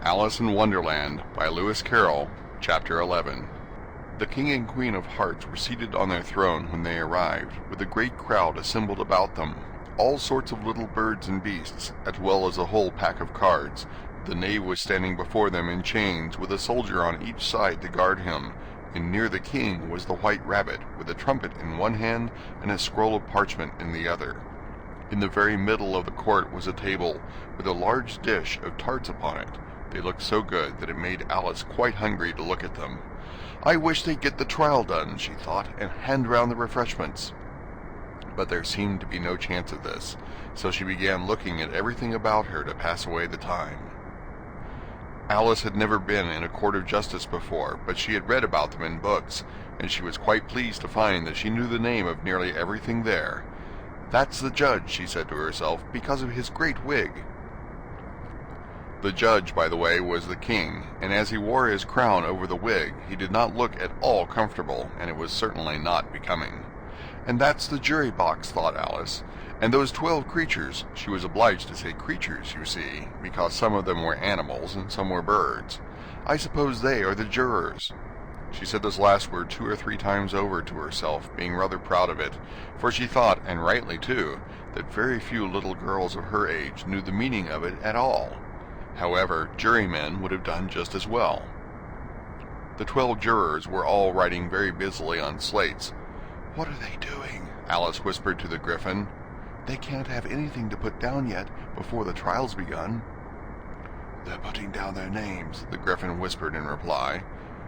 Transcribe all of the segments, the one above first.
Alice in Wonderland by Lewis Carroll, Chapter 11. The King and Queen of Hearts were seated on their throne when they arrived, with a great crowd assembled about them, all sorts of little birds and beasts, as well as a whole pack of cards. The knave was standing before them in chains, with a soldier on each side to guard him, and near the king was the white rabbit, with a trumpet in one hand and a scroll of parchment in the other. In the very middle of the court was a table, with a large dish of tarts upon it. They looked so good that it made Alice quite hungry to look at them. "I wish they'd get the trial done," she thought, "and hand round the refreshments." But there seemed to be no chance of this, so she began looking at everything about her to pass away the time. Alice had never been in a court of justice before, but she had read about them in books, and she was quite pleased to find that she knew the name of nearly everything there. "That's the judge," she said to herself, "because of his great wig." The judge, by the way, was the king, and as he wore his crown over the wig, he did not look at all comfortable, and it was certainly not becoming. "And that's the jury box," thought Alice. "And those 12 creatures," she was obliged to say creatures, you see, because some of them were animals and some were birds. "I suppose they are the jurors." She said this last word 2 or 3 times over to herself, being rather proud of it, for she thought, and rightly too, that very few little girls of her age knew the meaning of it at all. However, jurymen would have done just as well. The 12 jurors were all writing very busily on slates. "What are they doing?" Alice whispered to the Griffin. "They can't have anything to put down yet, before the trial's begun." "They're putting down their names," the Griffin whispered in reply,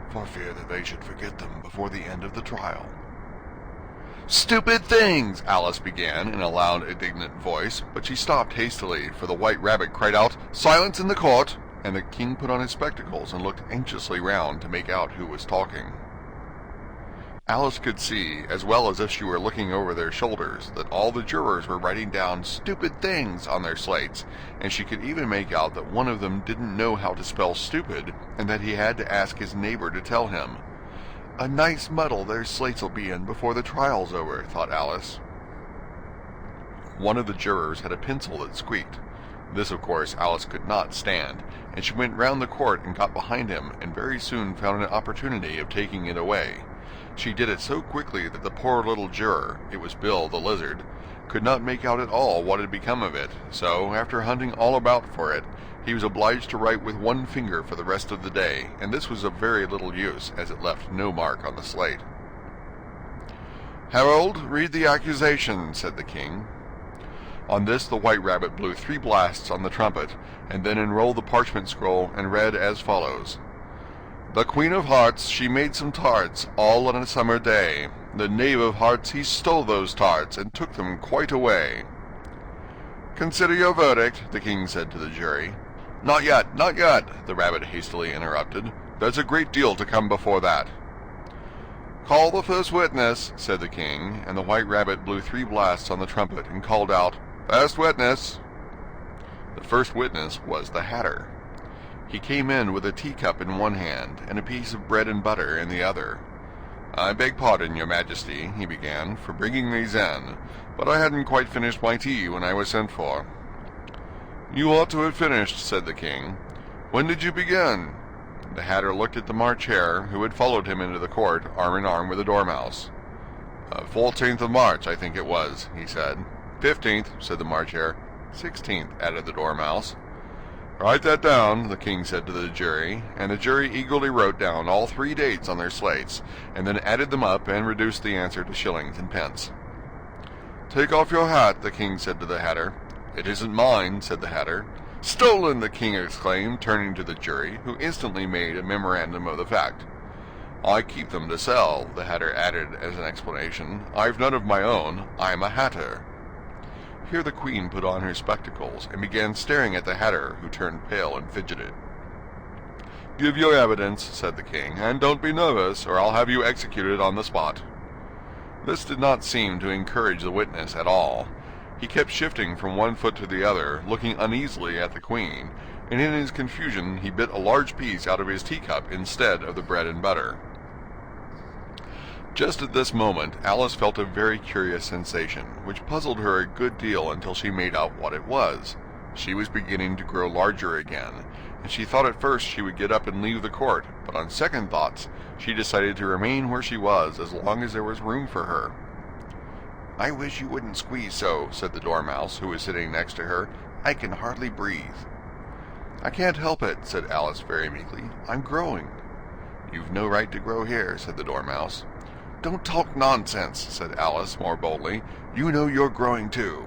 "for fear that they should forget them before the end of the trial." "Stupid things!" Alice began in a loud, indignant voice, but she stopped hastily, for the white rabbit cried out, "Silence in the court!" and the king put on his spectacles and looked anxiously round to make out who was talking. Alice could see, as well as if she were looking over their shoulders, that all the jurors were writing down "stupid things" on their slates, and she could even make out that one of them didn't know how to spell stupid, and that he had to ask his neighbor to tell him. "A nice muddle their slates'll be in before the trial's over," thought Alice. One of the jurors had a pencil that squeaked. This, of course, Alice could not stand, and she went round the court and got behind him, and very soon found an opportunity of taking it away. She did it so quickly that the poor little juror, it was Bill the lizard, could not make out at all what had become of it, so, after hunting all about for it, he was obliged to write with one finger for the rest of the day, and this was of very little use, as it left no mark on the slate. "Harold, read the accusation," said the king. On this the white rabbit blew 3 blasts on the trumpet, and then unrolled the parchment scroll and read as follows. "The Queen of Hearts, she made some tarts, all on a summer day. The Knave of Hearts, he stole those tarts, and took them quite away." "Consider your verdict," the king said to the jury. "Not yet, not yet," the rabbit hastily interrupted. "There's a great deal to come before that." "Call the first witness," said the king, and the white rabbit blew 3 blasts on the trumpet and called out, "First witness." The first witness was the Hatter. He came in with a teacup in one hand and a piece of bread and butter in the other. "I beg pardon, your majesty," he began, "for bringing these in, but I hadn't quite finished my tea when I was sent for." "You ought to have finished," said the king. "When did you begin?" The Hatter looked at the March Hare, who had followed him into the court, arm in arm with the Dormouse. 14th of March, I think it was," he said. 15th, said the March Hare. 16th, added the Dormouse. "Write that down," the king said to the jury, and the jury eagerly wrote down all 3 dates on their slates, and then added them up and reduced the answer to shillings and pence. "Take off your hat," the king said to the Hatter. "It isn't mine," said the Hatter. "Stolen!" the king exclaimed, turning to the jury, who instantly made a memorandum of the fact. "I keep them to sell," the Hatter added as an explanation. "I've none of my own. I'm a hatter." Here the queen put on her spectacles and began staring at the Hatter, who turned pale and fidgeted. "Give your evidence," said the king, "and don't be nervous, or I'll have you executed on the spot." This did not seem to encourage the witness at all. He kept shifting from one foot to the other, looking uneasily at the queen, and in his confusion he bit a large piece out of his teacup instead of the bread and butter. Just at this moment Alice felt a very curious sensation, which puzzled her a good deal until she made out what it was. She was beginning to grow larger again, and she thought at first she would get up and leave the court, but on second thoughts she decided to remain where she was as long as there was room for her. "I wish you wouldn't squeeze so," said the Dormouse, who was sitting next to her. "I can hardly breathe." "I can't help it," said Alice very meekly. "I'm growing." "You've no right to grow here," said the Dormouse. "Don't talk nonsense," said Alice more boldly. "You know you're growing too."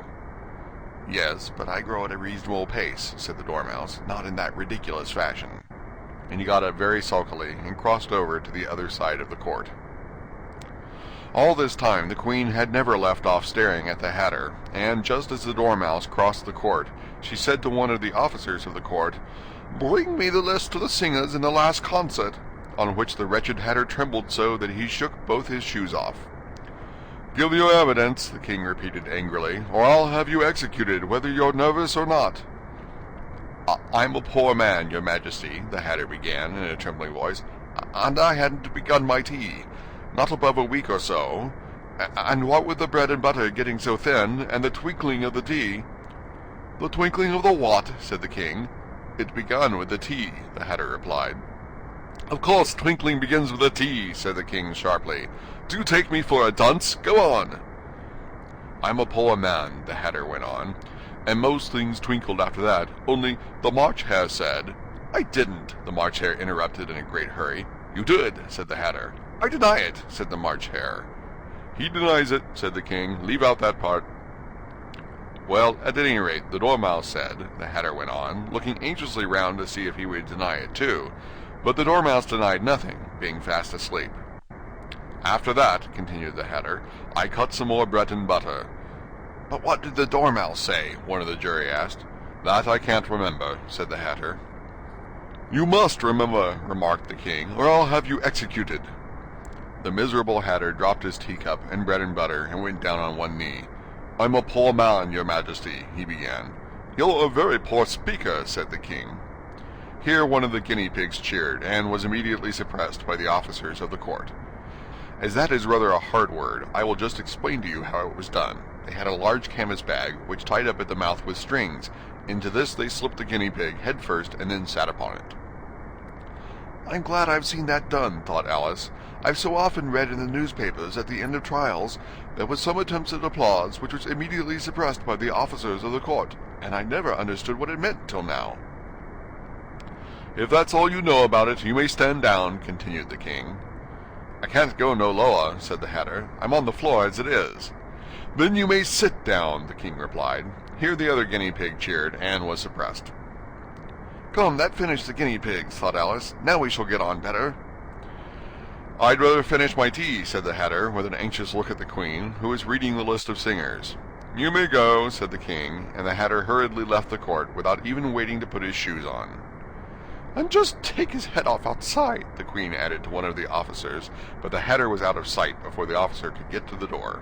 "Yes, but I grow at a reasonable pace," said the Dormouse, "not in that ridiculous fashion." And he got up very sulkily and crossed over to the other side of the court. All this time the Queen had never left off staring at the Hatter, and just as the Dormouse crossed the court, she said to one of the officers of the court, "Bring me the list of the singers in the last concert," on which the wretched Hatter trembled so that he shook both his shoes off. "Give your evidence," the King repeated angrily, "or I'll have you executed, whether you're nervous or not." "I'm a poor man, your Majesty," the Hatter began in a trembling voice, "and I hadn't begun my tea. Not above a week or so. And what with the bread and butter getting so thin, and the twinkling of the tea—" "The twinkling of the what?" said the King. "It begun with the tea," the Hatter replied. "Of course twinkling begins with the tea," said the King sharply. "Do you take me for a dunce? Go on." "I'm a poor man," the Hatter went on, "and most things twinkled after that, only the March Hare said—" "I didn't," the March Hare interrupted in a great hurry. "You did," said the Hatter. "I deny it," said the March Hare. "He denies it," said the King. "Leave out that part." "Well, at any rate, the Dormouse said," the Hatter went on, looking anxiously round to see if he would deny it too, but the Dormouse denied nothing, being fast asleep. "After that," continued the Hatter, "I cut some more bread and butter." "But what did the Dormouse say?" one of the jury asked. "That I can't remember," said the Hatter. "You must remember," remarked the King, "or I'll have you executed." The miserable Hatter dropped his teacup and bread and butter and went down on one knee. "I'm a poor man, your Majesty," he began. "You're a very poor speaker," said the King. Here one of the guinea pigs cheered, and was immediately suppressed by the officers of the court. As that is rather a hard word, I will just explain to you how it was done. They had a large canvas bag, which tied up at the mouth with strings. Into this they slipped the guinea pig head first, and then sat upon it. "I'm glad I've seen that done," thought Alice. "I've so often read in the newspapers at the end of trials there was some attempts at applause which was immediately suppressed by the officers of the court, and I never understood what it meant till now." "If that's all you know about it, you may stand down," continued the King. "I can't go no lower," said the Hatter. "I'm on the floor as it is." "Then you may sit down," the King replied. Here the other guinea pig cheered, and was suppressed. "Come, that finished the guinea pigs," thought Alice. "Now we shall get on better." "I'd rather finish my tea," said the Hatter, with an anxious look at the Queen, who was reading the list of singers. "You may go," said the King, and the Hatter hurriedly left the court without even waiting to put his shoes on. "And just take his head off outside," the Queen added to one of the officers, but the Hatter was out of sight before the officer could get to the door.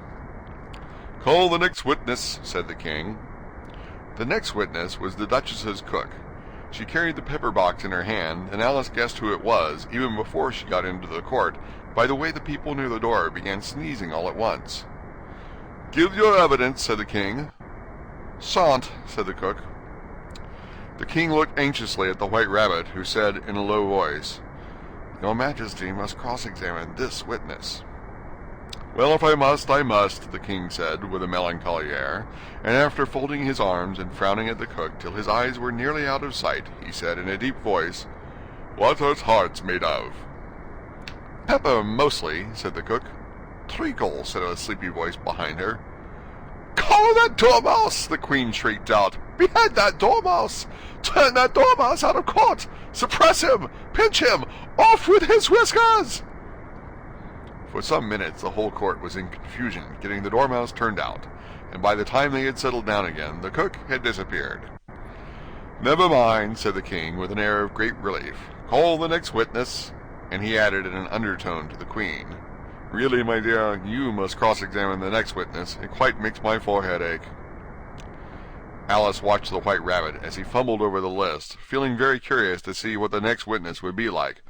"Call the next witness," said the King. The next witness was the Duchess's cook. She carried the pepper box in her hand, and Alice guessed who it was, even before she got into the court, by the way the people near the door began sneezing all at once. "Give your evidence," said the King. "Shan't," said the cook. The King looked anxiously at the White Rabbit, who said in a low voice, "Your Majesty must cross-examine this witness." "Well, if I must, I must," the King said, with a melancholy air, and after folding his arms and frowning at the cook till his eyes were nearly out of sight, he said in a deep voice, "What are tarts made of?" "Pepper, mostly," said the cook. "Treacle," said a sleepy voice behind her. "Call that Dormouse!" the Queen shrieked out. "Behead that Dormouse! Turn that Dormouse out of court! Suppress him! Pinch him! Off with his whiskers!" For some minutes the whole court was in confusion, getting the Dormouse turned out, and by the time they had settled down again, the cook had disappeared. "Never mind," said the King, with an air of great relief. "Call the next witness," and he added in an undertone to the Queen, "Really, my dear, you must cross-examine the next witness. It quite makes my forehead ache." Alice watched the White Rabbit as he fumbled over the list, feeling very curious to see what the next witness would be like.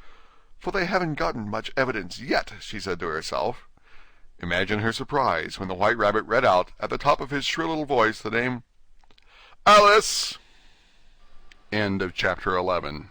"For they haven't gotten much evidence yet," she said to herself. Imagine her surprise when the White Rabbit read out, at the top of his shrill little voice, the name, "Alice!" End of chapter 11.